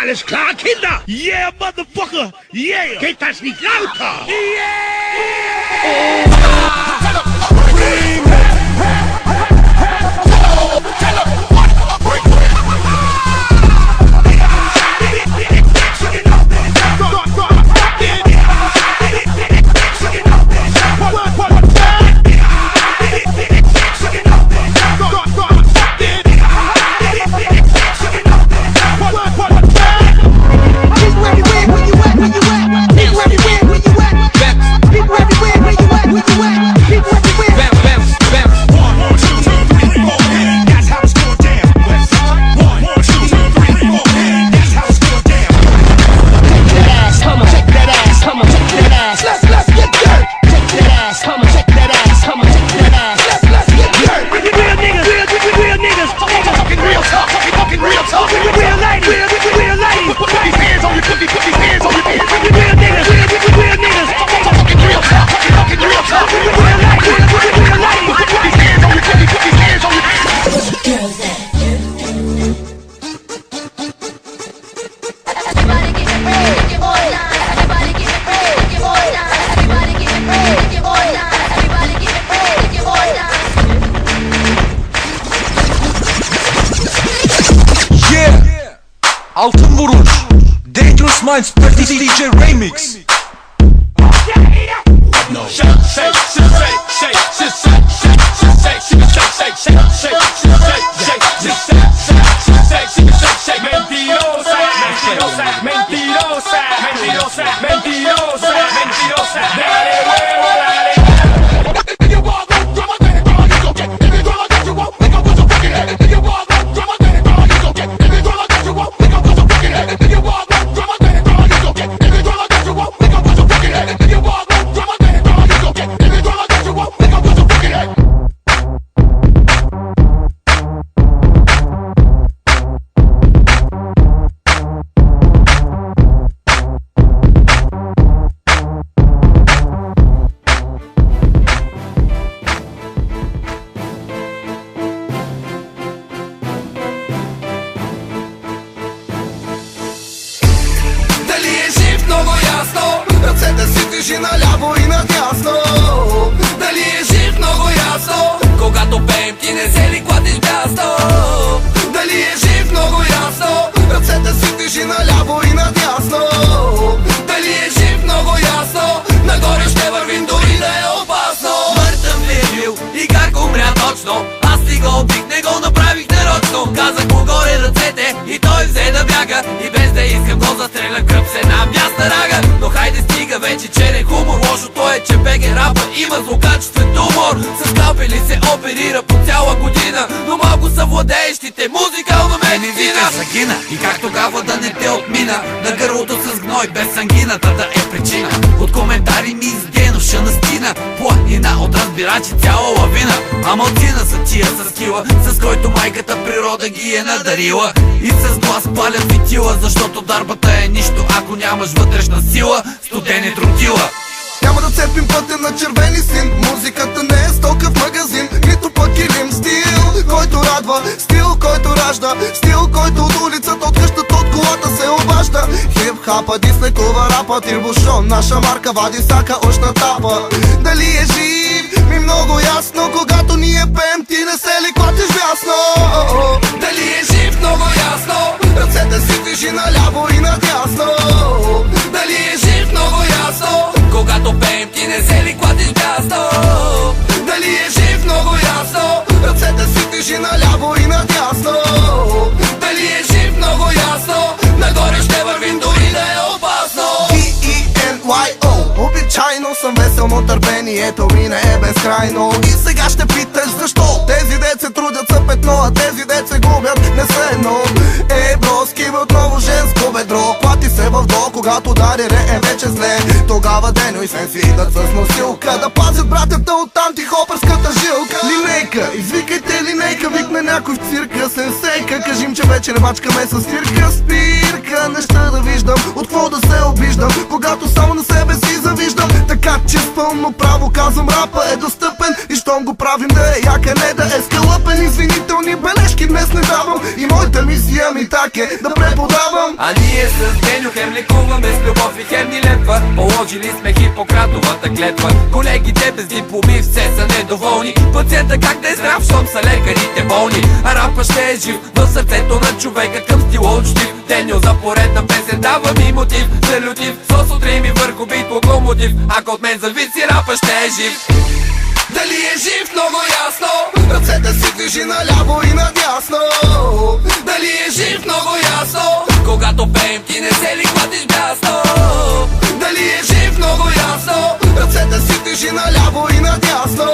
Alles klar, Kinder? Yeah, motherfucker! Yeah! Geht das nicht lauter? Altın vuruş Dangerous Minds DJ Remix. Mentirosa, mentirosa, mentirosa, mentirosa, mentirosa, mentirosa. Dale huevo, dale. Ръцете си движи наляво и надясно. Дали е жив много ясно, когато пеем ти не се ли клатиш бясно. Дали е жив много ясно, ръцете си движи наляво и надясно. Дали е жив много ясно, нагоре ще вървим дори да е опасно. Мъртъв ли е бил и как умря точно, аз ти го убих, не го направих нарочно. Казах му горе ръцете и той взе да бяга, и без да искам го застреля кръв с една мясна рага. Но хайде стига вече черен хумор, лошото е, че БГ рапа има злокачествен тумор. С скалпели се оперира по цяла година, но малко са владеещите музикална медицина. Загина и как тогава да не те отмина, на гърлото с гной без ангината да е причина. От коментари ми изденоша на стина, планина от разбирачи цяла лавина. А малцина са тия с кила, с който майката природа ги е надарила. И с глас палят фитила, защото дарбата е нищо, ако нямаш вътрешна сила. Студени тротила. Няма да цепим пътя на червени син. Музиката не е стока в магазин, нито пък илим. Стил, който радва, стил, който ражда, стил, който от улицата, от къщата, от колата се обажда. Хип-хапа, дислекува рапа, тирбушон, наша марка вади всяка ушна тапа. Дали е жив? Ми много ясно, когато ние пеем ти не се ли клатиш бясно. Дали е жив? Много ясно, ръцете си движи наляво и надясно. Дали е жив? Много ясно, когато пеем ти не се ли клатиш бясно. Дали е жив? Много ясно, ръцете си движи наляво и надясно. Дали е жив? Много ясно, нагоре ще вървим дори да е опасно. D-E-N-Y-O. Обичайно съм весел, но търпението ми не е безкрайно. И сега ще питаш защо тези деца трудят са петно, а тези деца губят не са едно. Бро, скива отново женско бедро, плати се в долу, когато дарере е вече зле. Тогава Дено и Сен си идат с носилка да пазят братята от антихопърската жилка. Линейка, извикайте линейка, викне някой в цирка. Сенсейка, кажим, че вече не мачкаме с стирка. Спирка, неща да виждам, от какво да се обиждам, когато само на себе си завиждам. Така че спа казвам, но право казвам, рапа е достъпен. И щом го правим да е як, а не да е скалъпен. Извинителни бележки днес не давам и моята мисия ми так е да преподавам. А ние с Деню хем лекуваме с любов и хем ни лепва. Положили сме Хипократовата клетва. Колегите без дипломи все са недоволни. Пациента как да е здрав, щом са лекарите болни. А рапа ще е жив в сърцето на човека към стила учтив. Деню за поредна песен дава ми мотив. Салютив, с острими върху бит локомотив. Ако от мен зависи, рапа ще е жив. Дали е жив, много ясно. Ръцете си движи наляво и надясно. Дали е жив, много ясно. Когато пеем, ти не се ли хватиш бясно? Дали е жив, много ясно. Ръцете си движи наляво и надясно.